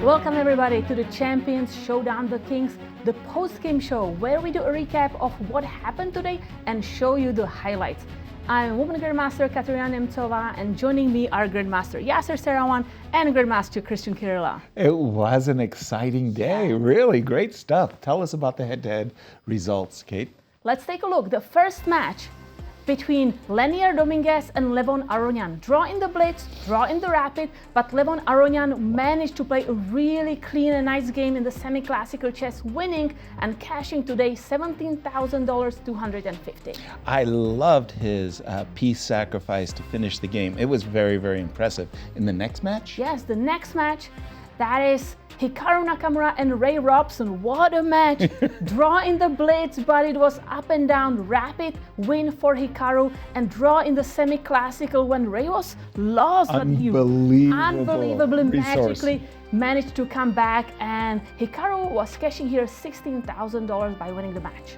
Welcome everybody to the Champions Showdown the Kings, the post-game show where we do a recap of what happened today and show you the highlights. I'm Women Grandmaster Katerina Nemcova, and joining me are Grandmaster Yasser, Seirawan, and Grandmaster Cristian, Chirila. It was an exciting day, really great stuff. Tell us about the head-to-head results, Kate. Let's take a look. The first match between Lenier Dominguez and Levon Aronian. Draw in the blitz, draw in the rapid, but Levon Aronian managed to play a really clean and nice game in the semi-classical chess, winning and cashing today $17,000 250. I loved his piece sacrifice to finish the game. It was very, very impressive. In the next match? Yes, the next match, that is Hikaru Nakamura and Ray Robson. What a match! Draw in the blitz, but it was up and down. Rapid win for Hikaru, and draw in the semi-classical when Ray was lost. Unbelievably magically managed to come back, and Hikaru was cashing here $16,000 by winning the match.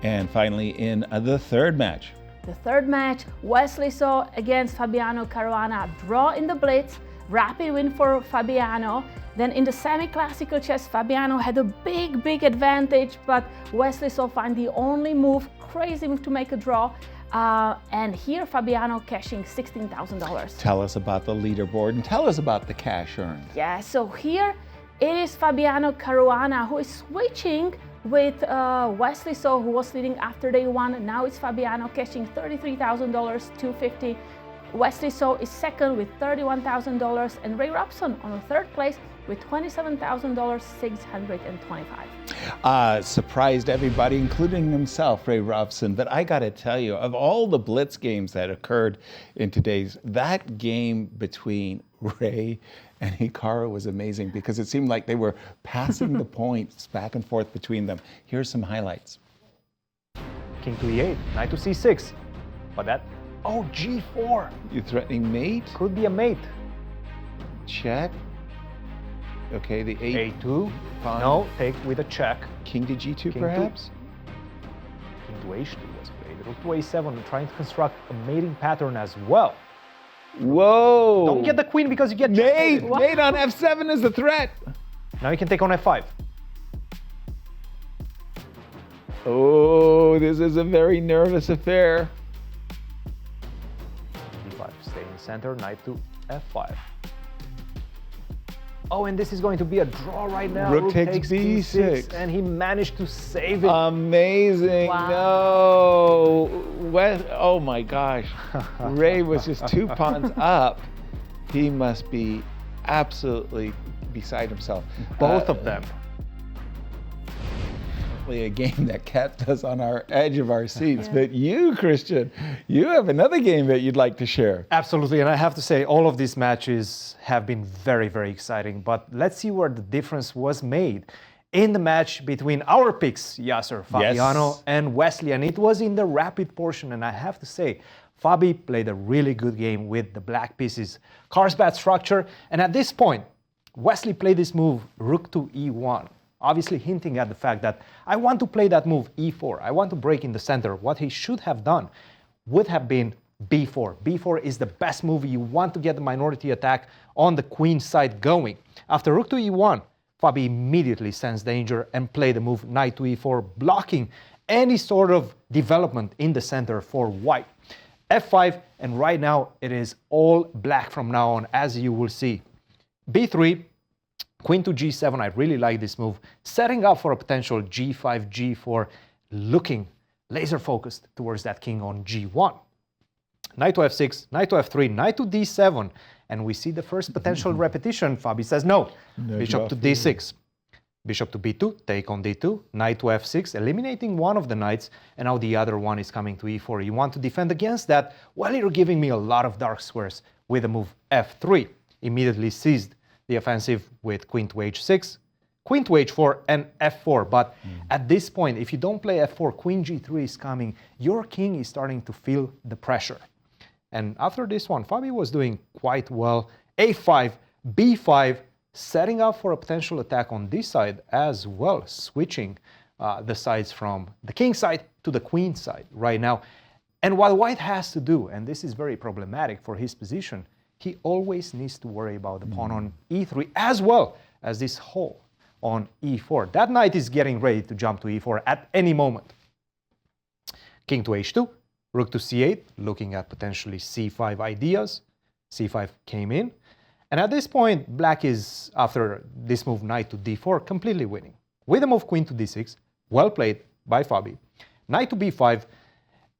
And finally, in the third match. The third match, Wesley Saw against Fabiano Caruana. Draw in the blitz, rapid win for Fabiano. Then in the semi-classical chess, Fabiano had a big advantage, but Wesley Saw found the only move, crazy move to make a draw. And here Fabiano cashing $16,000. Tell us about the leaderboard and tell us about the cash earned. Yeah, so here it is Fabiano Caruana who is switching with Wesley Saw, who was leading after day one. Now it's Fabiano cashing $33,000 250. Wesley Saw is second with $31,000, and Ray Robson on the third place with $27,000 625. Surprised everybody, including himself, Ray Robson. But I got to tell you, of all the blitz games that occurred in today's, that game between Ray and Hikaru was amazing because it seemed like they were passing the points back and forth between them. Here's some highlights. King to e8, knight to c6. But that, oh, g4. You threatening mate? Could be a mate. Check. Okay, the a2. Fine. No, take with a check. King to g2 King perhaps? King to h2 was played. Rook to a7, trying to construct a mating pattern as well. Whoa! Don't get the queen because you get mate! Mate on f7 is the threat. Now you can take on f5. Oh, this is a very nervous affair. d5, stay in the center, knight to f5. Oh, and this is going to be a draw right now. Rook takes b6. And he managed to save it. Amazing. Wow. No. Oh my gosh. Ray was just 2 pawns up. He must be absolutely beside himself. Both of them. A game that kept us on our edge of our seats. But you, Cristian, you have another game that you'd like to share. Absolutely, and I have to say all of these matches have been very, very exciting. But let's see where the difference was made in the match between our picks, Yasser, Fabiano, and Wesley. And it was in the rapid portion, and I have to say, Fabi played a really good game with the black pieces, Carlsbad structure. And at this point, Wesley played this move, rook to e1. Obviously hinting at the fact that I want to play that move e4. I want to break in the center. What he should have done would have been b4. b4 is the best move. You want to get the minority attack on the queen side going. After rook to e1, Fabi immediately sensed danger and played the move knight to e4, blocking any sort of development in the center for white. f5, and right now it is all black from now on, as you will see. b3, queen to g7, I really like this move. Setting up for a potential g5, g4, looking laser focused towards that king on g1. Knight to f6, knight to f3, knight to d7. And we see the first potential repetition. Fabi says no. Bishop to d6. Bishop to b2, take on d2, knight to f6, eliminating one of the knights, and now the other one is coming to e4. You want to defend against that? Well, you're giving me a lot of dark squares with the move f3. Immediately seized the offensive with queen to h6, queen to h4, and f4. But at this point, if you don't play f4, queen g3 is coming. Your king is starting to feel the pressure. And after this one, Fabi was doing quite well. a5, b5, setting up for a potential attack on this side as well, switching the sides from the king side to the queen side right now. And what white has to do, and this is very problematic for his position, he always needs to worry about the pawn on e3 as well as this hole on e4. That knight is getting ready to jump to e4 at any moment. King to h2, rook to c8, looking at potentially c5 ideas. c5 came in. And at this point, black is, after this move knight to d4, completely winning. With the move queen to d6, well played by Fabi. Knight to b5,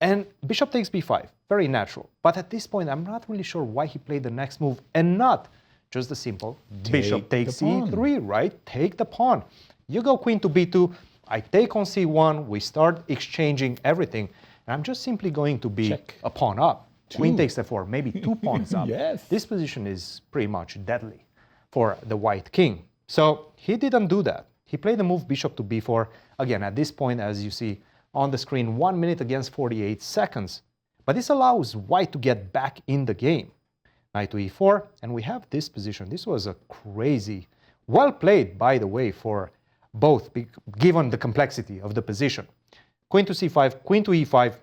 and bishop takes b5, very natural. But at this point, I'm not really sure why he played the next move and not just the simple bishop takes e3, right? Take the pawn. You go queen to b2, I take on c1, we start exchanging everything, and I'm just simply going to be a pawn up. Queen takes f4, maybe 2 pawns up. Yes. This position is pretty much deadly for the white king. So he didn't do that. He played the move bishop to b4. Again, at this point, as you see on the screen, 1 minute against 48 seconds. But this allows white to get back in the game. Knight to e4, and we have this position. This was a crazy, well played, by the way, for both, given the complexity of the position. Queen to c5, queen to e5,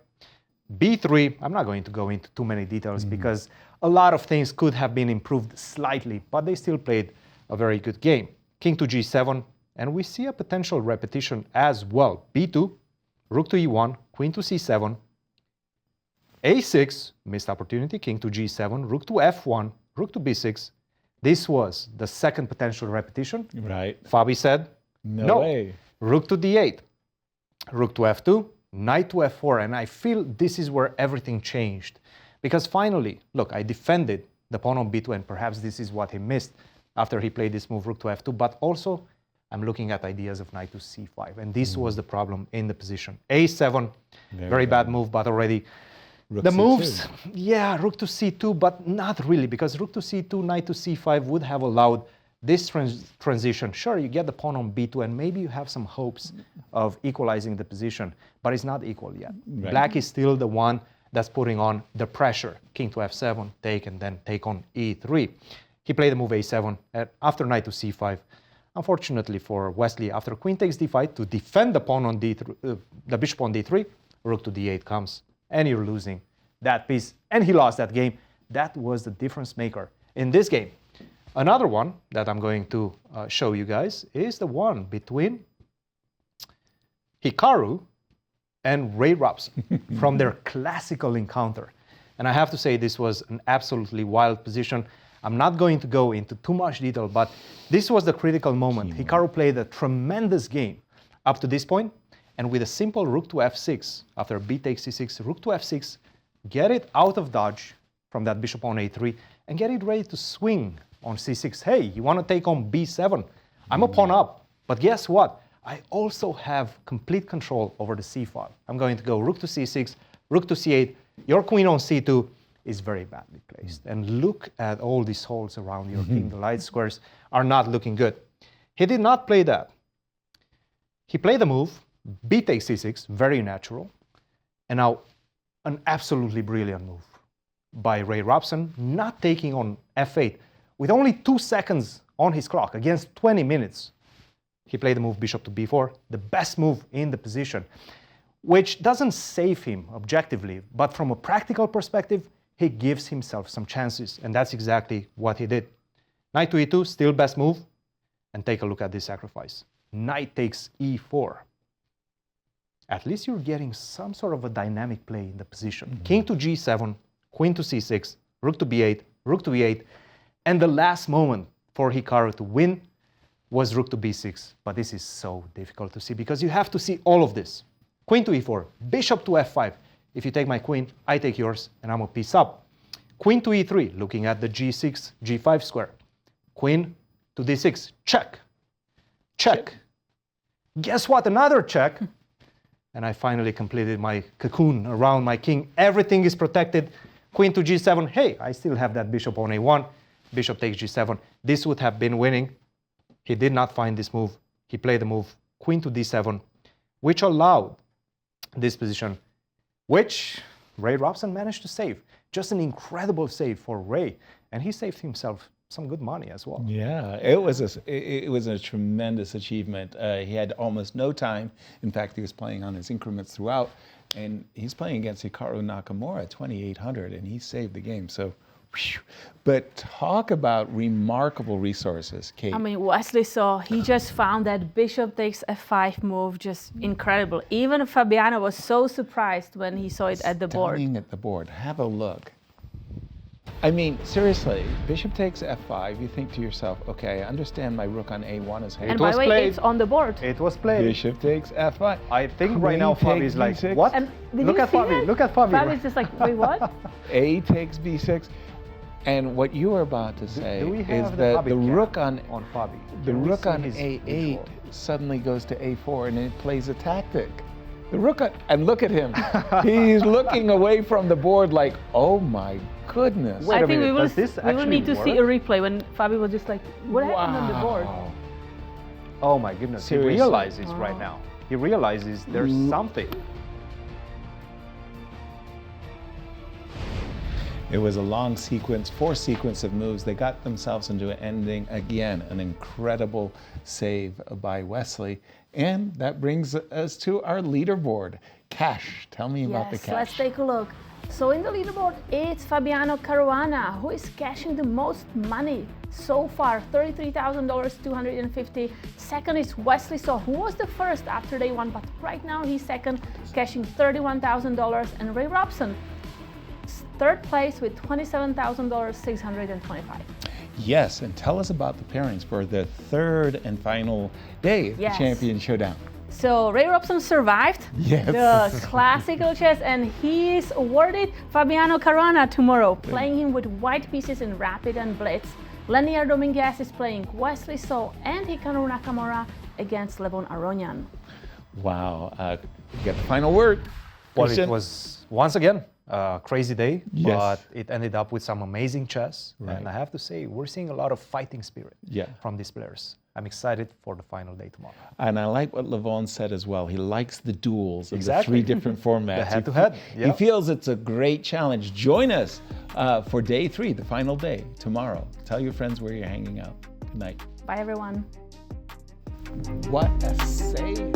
b3. I'm not going to go into too many details because a lot of things could have been improved slightly, but they still played a very good game. King to g7, and we see a potential repetition as well. b2, rook to e1, queen to c7, a6, missed opportunity, king to g7, rook to f1, rook to b6. This was the second potential repetition. Right. Fabi said, no way. Rook to d8, rook to f2, knight to f4, and I feel this is where everything changed. Because finally, look, I defended the pawn on b2, and perhaps this is what he missed after he played this move, rook to f2, but also I'm looking at ideas of knight to c5, and this was the problem in the position. a7, very bad move, but already Rook the C2. moves, yeah, rook to c2, but not really, because rook to c2, knight to c5 would have allowed this transition. Sure, you get the pawn on b2, and maybe you have some hopes of equalizing the position, but it's not equal yet. Right. Black is still the one that's putting on the pressure. King to f7, take, and then take on e3. He played the move a7, and after knight to c5. Unfortunately for Wesley, after queen takes d5, to defend the pawn on d3, the bishop on d3, rook to d8 comes, and you're losing that piece, and he lost that game. That was the difference maker in this game. Another one that I'm going to show you guys is the one between Hikaru and Ray Robson from their classical encounter. And I have to say this was an absolutely wild position. I'm not going to go into too much detail, but this was the critical moment. Hikaru played a tremendous game up to this point, and with a simple rook to f6, after b takes c6, rook to f6, get it out of dodge from that bishop on a3, and get it ready to swing on c6. Hey, you want to take on b7? I'm a pawn up, but guess what? I also have complete control over the c file. I'm going to go rook to c6, rook to c8, your queen on c2, is very badly placed. And look at all these holes around your king. The light squares are not looking good. He did not play that. He played the move, b takes c6, very natural. And now an absolutely brilliant move by Ray Robson, not taking on f8. With only 2 seconds on his clock against 20 minutes, he played the move bishop to b4, the best move in the position, which doesn't save him objectively, but from a practical perspective, he gives himself some chances, and that's exactly what he did. Knight to e2, still best move, and take a look at this sacrifice. Knight takes e4. At least you're getting some sort of a dynamic play in the position. King to g7, queen to c6, rook to b8, rook to e8, and the last moment for Hikaru to win was rook to b6, but this is so difficult to see because you have to see all of this. Queen to e4, bishop to f5. If you take my queen, I take yours, and I'm a piece up. Queen to e3, looking at the g6, g5 square. Queen to d6, check. Check. Guess what? Another check. And I finally completed my cocoon around my king. Everything is protected. Queen to g7. Hey, I still have that bishop on a1. Bishop takes g7. This would have been winning. He did not find this move. He played the move queen to d7, which allowed this position, which Ray Robson managed to save. Just an incredible save for Ray. And he saved himself some good money as well. Yeah, it was a tremendous achievement. He had almost no time. In fact, he was playing on his increments throughout. And he's playing against Hikaru Nakamura at 2,800, and he saved the game. So But talk about remarkable resources, Kate. I mean, Wesley saw, he just found that bishop takes f5 move just incredible. Even Fabiano was so surprised when he saw it at the board. Stunning at the board. Have a look. I mean, seriously, bishop takes f5. You think to yourself, okay, I understand my rook on a1 is And by the way, it's on the board. It was played. Bishop takes f5. I think Queen right now Fabi is like, takes b6. what? And did Look you at see Fabi. that? Look at Fabi. Fabi's just like, wait, what? A takes b6. And what you were about to say Do we is have that the Fabi rook cam on Fabi? the Can we rook see on his a8 visual? suddenly goes to a4 and it plays a tactic. The rook on, and look at him. He's looking away from the board like, oh my goodness. Wait I a think minute, we does this will need to actually see a work? replay when Fabi was just like, what happened on the board? Wow. Oh my goodness, Seriously. he realizes right now. He realizes there's something. It was a long sequence, 4 sequence of moves. They got themselves into an ending. Again, an incredible save by Wesley. And that brings us to our leaderboard. Cash, tell me about the Yes, cash. let's take a look. So in the leaderboard, it's Fabiano Caruana who is cashing the most money so far, $33,000, 250. Second is Wesley So, who was the first after day one, but right now he's second, cashing $31,000. And Ray Robson, third place with $27,000, 625. Yes, and tell us about the pairings for the third and final day of the Yes. Champion Showdown. So Ray Robson survived Yes. the classical chess, and he is awarded Fabiano Caruana tomorrow, playing him with white pieces in rapid and blitz. Lenier Dominguez is playing Wesley So and Hikaru Nakamura against Levon Aronian. Wow, you get the final word. Well, Cristian? it was once again a crazy day, Yes. but it ended up with some amazing chess. Right. And I have to say, we're seeing a lot of fighting spirit Yeah. from these players. I'm excited for the final day tomorrow. And I like what Levon said as well. He likes the duels of Exactly. the 3 different formats. The head-to-head, He yeah. feels it's a great challenge. Join us for day 3, the final day, tomorrow. Tell your friends where you're hanging out. Good night. Bye, everyone. What a save.